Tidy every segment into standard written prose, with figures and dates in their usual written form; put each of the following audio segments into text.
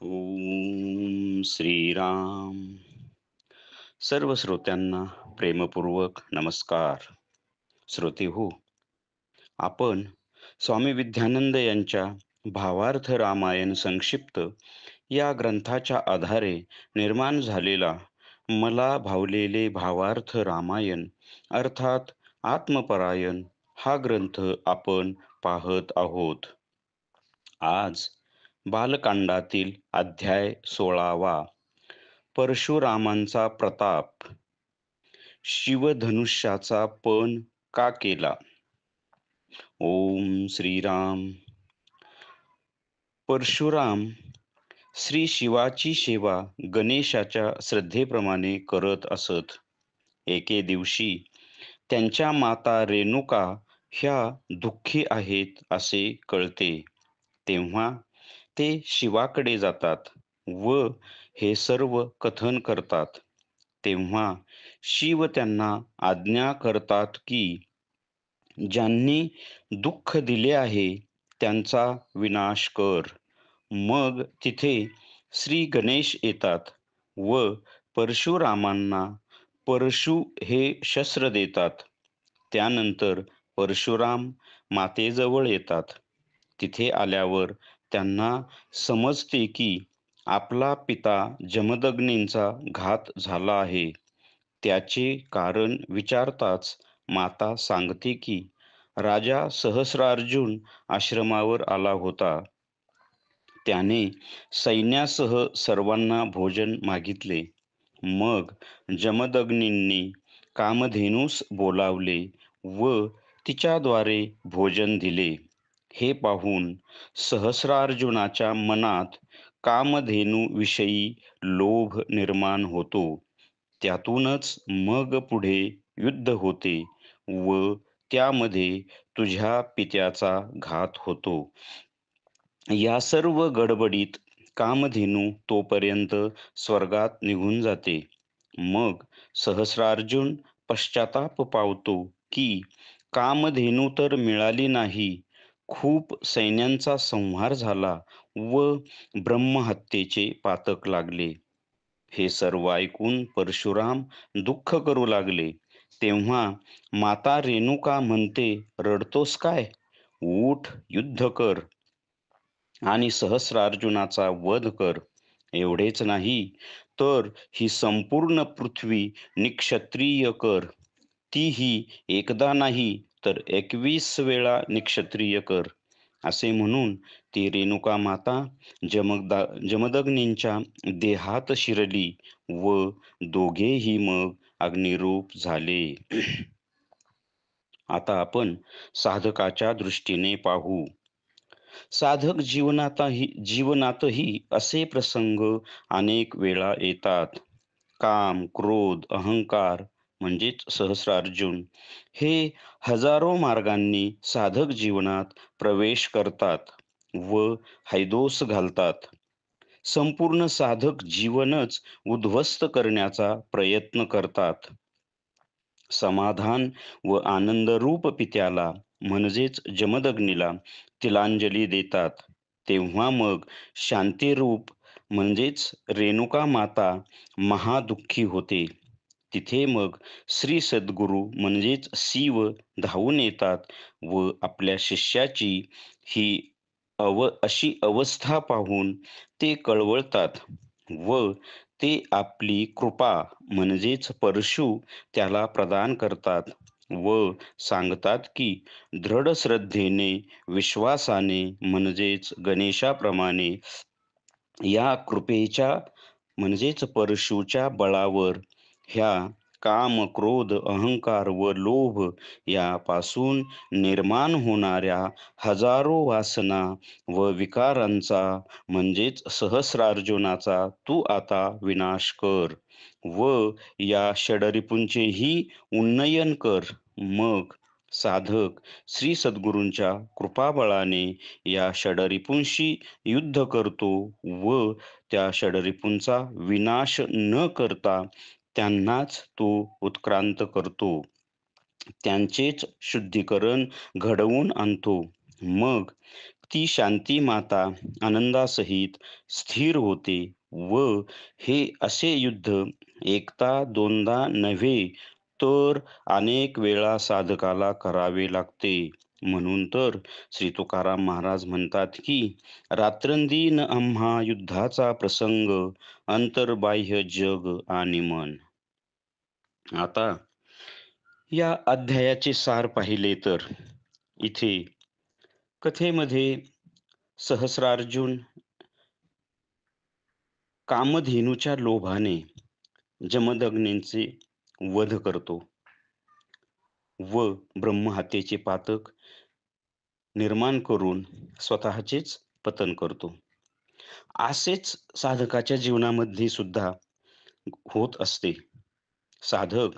ओम श्रीराम. सर्व श्रोत्यांना प्रेमपूर्वक नमस्कार. श्रोते हो, आपण स्वामी विद्यानंद यांच्या भावार्थ रामायण संक्षिप्त या ग्रंथाच्या आधारे निर्माण झालेला मला भावलेले भावार्थ रामायण अर्थात आत्मपरायण हा ग्रंथ आपण पाहत आहोत. आज बालकांडातील अध्याय 16वा, परशुरामांचा प्रताप. शिवधनुष्याचा पण का केला? ओम श्रीराम. परशुराम श्री शिवाची सेवा गणेशाच्या श्रद्धेप्रमाणे करत असत. एके दिवशी त्यांच्या माता रेणुका ह्या दुःखी आहेत असे कळते. तेव्हा ते शिवाकडे जातात व हे सर्व कथन करतात. तेव्हा शिव त्यांना आज्ञा करतात की ज्यांनी दुःख दिले आहे त्यांचा विनाश कर. मग तिथे श्री गणेश येतात व परशुरामांना परशु हे शस्त्र देतात. त्यानंतर परशुराम मातेजवळ येतात. तिथे आल्यावर त्यांना समजते की आपला पिता जमदग्नींचा घात झाला आहे. त्याचे कारण विचारताच माता सांगते की राजा सहस्रार्जुन आश्रमावर आला होता. त्याने सैन्यासह सर्वांना भोजन मागितले. मग जमदग्नींनी कामधेनूस बोलावले व तिच्याद्वारे भोजन दिले. हे पाहून सहस्रार्जुनाच्या मनात कामधेनूविषयी लोभ निर्माण होतो. त्यातूनच मग पुढे युद्ध होते व त्यामध्ये तुझ्या पित्याचा घात होतो. या सर्व गडबडीत कामधेनू तोपर्यंत स्वर्गात निघून जाते. मग सहस्रार्जुन पश्चाताप पावतो की कामधेनू तर मिळाली नाही, खूप सैन्यांचा संहार झाला व ब्रह्महत्येचे पातक लागले. हे सर्व ऐकून परशुराम दुःख करू लागले. तेव्हा माता रेणुका म्हणते, रडतोस काय? उठ, युद्ध कर आणि सहस्रार्जुनाचा वध कर. एवढेच नाही तर ही संपूर्ण पृथ्वी निक्षत्रिय कर. तीही एकदा नाही तर 21 वेळा निक्षत्रिय कर. असे म्हणून ती रेणुका माता जमदग्नींच्या देहात शिरली व दोघेही मग अग्निरूप झाले. आता आपण साधकाच्या दृष्टीने पाहू. साधक जीवनातही असे प्रसंग अनेक वेळा येतात. काम, क्रोध, अहंकार म्हणजेच सहस्रार्जुन हे हजारो मार्गांनी साधक जीवनात प्रवेश करतात व हैदोस घालतात. संपूर्ण साधक जीवनच उद्ध्वस्त करण्याचा प्रयत्न करतात. समाधान व आनंदरूप पित्याला म्हणजेच जमदग्नीला तिलांजली देतात. तेव्हा मग शांतीरूप म्हणजेच रेणुका माता महादुःखी होते. तिथे मग श्री सद्गुरू म्हणजेच शिव धावून येतात व आपल्या शिष्याची ही अशी अवस्था पाहून ते कळवळतात व ते आपली कृपा म्हणजेच परशु त्याला प्रदान करतात व सांगतात की दृढ श्रद्धेने, विश्वासाने म्हणजेच गणेशाप्रमाणे या कृपेच्या म्हणजेच परशुच्या बळावर ह्या काम, क्रोध, अहंकार व लोभ यापासून निर्माण होणाऱ्या हजारो वासना व विकारांचा म्हणजेच सहस्रार्जुनाचा तू आता विनाश कर व या षडरिपूंचेही उन्नयन कर. मग साधक श्री सद्गुरूंच्या कृपाबळाने या षडरिपूंशी युद्ध करतो व त्या षडरिपूंचा विनाश न करता त्यांनाच तो उत्क्रांत करतो. त्यांचेच शुद्धीकरण घडवून आणतो. मग ती शांती माता आनंदासहित स्थिर होते व हे असे युद्ध एकदा दोनदा नव्हे तर अनेक वेळा साधकाला करावे लागते. म्हणून तर श्री तुकाराम महाराज म्हणतात की रात्रंदिन आम्हा युद्धाचा प्रसंग अंतर्बाह्य जग आणि मन. आता या अध्यायाचे सार पाहिले तर इथे कथेमध्ये सहस्रार्जुन कामधेनूच्या लोभाने जमदग्नींचे वध करतो व ब्रह्महत्येचे पातक निर्माण करून स्वतःचेच पतन करतो. असेच साधकाच्या जीवनामध्ये सुद्धा होत असते. साधक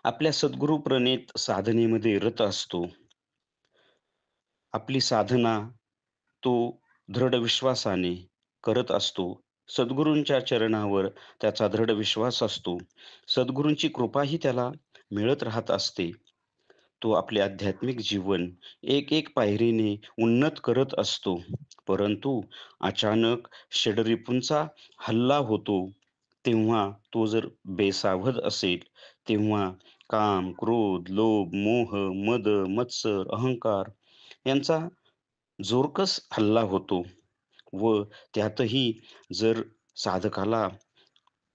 आपल्या सद्गुरू प्रणीत साधनेमध्ये रत असतो. आपली साधना तो दृढ विश्वासाने करत असतो. सद्गुरूंच्या चरणावर त्याचा दृढ विश्वास असतो. सद्गुरूंची कृपाही त्याला मिळत राहत असते. तो आपले आध्यात्मिक जीवन एक एक पायरीने उन्नत करत असतो. परंतु अचानक षडरिपूंचा हल्ला होतो. तेव्हा तो जर बेसावध असेल, तेव्हा काम, क्रोध, लोभ, मोह, मद, मत्सर, अहंकार यांचा जोरकस हल्ला होतो व त्यातही जर साधकाला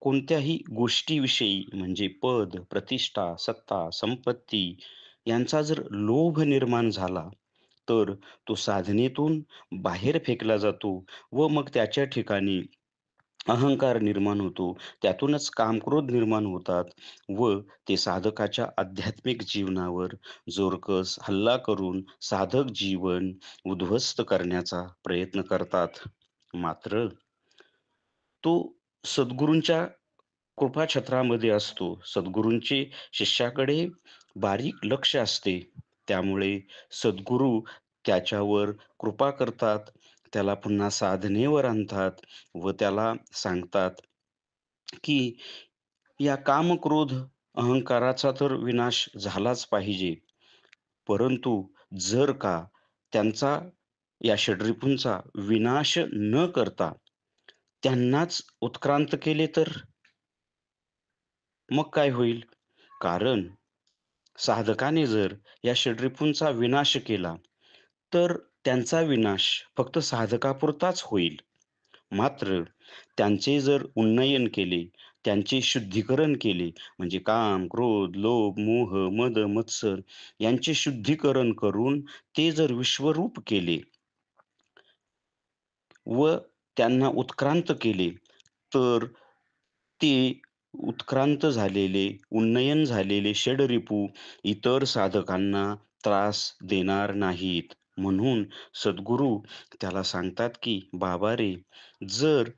कोणत्याही गोष्टीविषयी म्हणजे पद, प्रतिष्ठा, सत्ता, संपत्ती यांचा जर लोभ निर्माण झाला, तर तो साधनेतून बाहेर फेकला जातो व मग त्याच्या ठिकाणी अहंकार निर्माण होतो. त्यातूनच कामक्रोध निर्माण होतात व ते साधकाच्या आध्यात्मिक जीवनावर जोरकस हल्ला करून साधक जीवन उद्ध्वस्त करण्याचा प्रयत्न करतात. मात्र तो सद्गुरूंच्या कृपाछत्रामध्ये असतो. सद्गुरूंचे शिष्याकडे बारीक लक्ष असते. त्यामुळे सद्गुरू त्याच्यावर कृपा करतात. त्याला पुन्हा साधनेवर आणतात व त्याला सांगतात, की या काम, क्रोध, अहंकाराचा तर विनाश झालाच पाहिजे. परंतु जर का त्यांचा या षड्रिपूंचा विनाश न करता त्यांनाच उत्क्रांत केले तर? मग काय होईल? कारण साधकाने जर या षड्रिपूंचा विनाश केला, तर त्यांचा विनाश फक्त साधकापुरताच होईल. मात्र त्यांचे जर उन्नयन केले, त्यांचे शुद्धीकरण केले, म्हणजे काम, क्रोध, लोभ, मोह, मद, मत्सर यांचे शुद्धीकरण करून ते जर विश्वरूप केले व त्यांना उत्क्रांत केले, तर ते उत्क्रांत झालेले, उन्नयन झालेले षडरिपू इतर साधकांना त्रास देणार नाहीत. म्हणून सद्गुरू त्याला सांगतात, की "बाबा रे, जर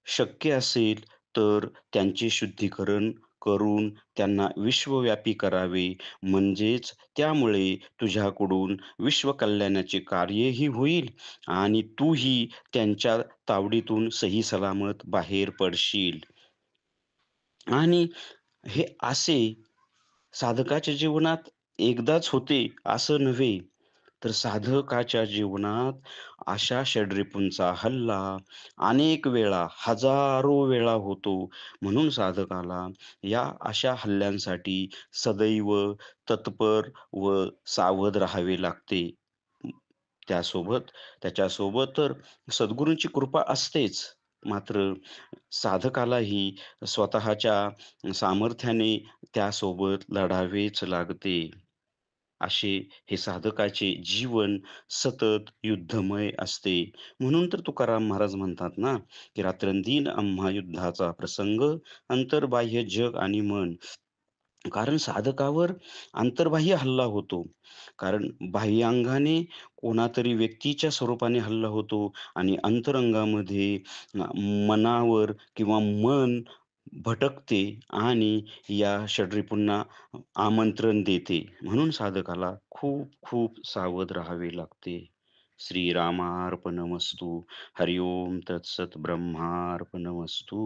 शक्य असेल तर त्यांचे शुद्धीकरण करून त्यांना विश्वव्यापी करावे. म्हणजेच त्यामुळे तुझ्याकडून विश्वकल्याणाचे कार्यही होईल आणि तूही त्यांच्या तावडीतून सही सलामत बाहेर पडशील." आणि हे असे साधकाच्या जीवनात एकदाच होते असं नव्हे, तर साधकाच्या जीवनात अशा षड्रिपूंचा हल्ला अनेक वेळा, हजारो वेळा होतो. म्हणून साधकाला या अशा हल्ल्यांसाठी सदैव तत्पर व सावध राहावे लागते. त्यासोबत त्याच्यासोबत तर सद्गुरूंची कृपा असतेच. मात्र साधकालाही स्वतःच्या सामर्थ्याने त्यासोबत लढावेच लागते. असे हे साधकाचे जीवन सतत युद्धमय असते. म्हणून तर तुकाराम महाराज म्हणतात ना, की "रात्रंदिन आम्हा युद्धाचा प्रसंग, अंतर्बाह्य जग आणि मन." कारण साधकावर अंतर्बाह्य हल्ला होतो. कारण बाह्यांगाने कोणातरी व्यक्तीच्या स्वरूपाने हल्ला होतो आणि अंतरंगामध्ये मनावर किंवा मन भटकते आणि या षड्रिपूंना आमंत्रण देते. म्हणून साधकाला खूप खूप सावध राहावे लागते. श्रीरामार्पणमस्तु. हरि ओम तत्सत ब्रह्मार्पणमस्तु.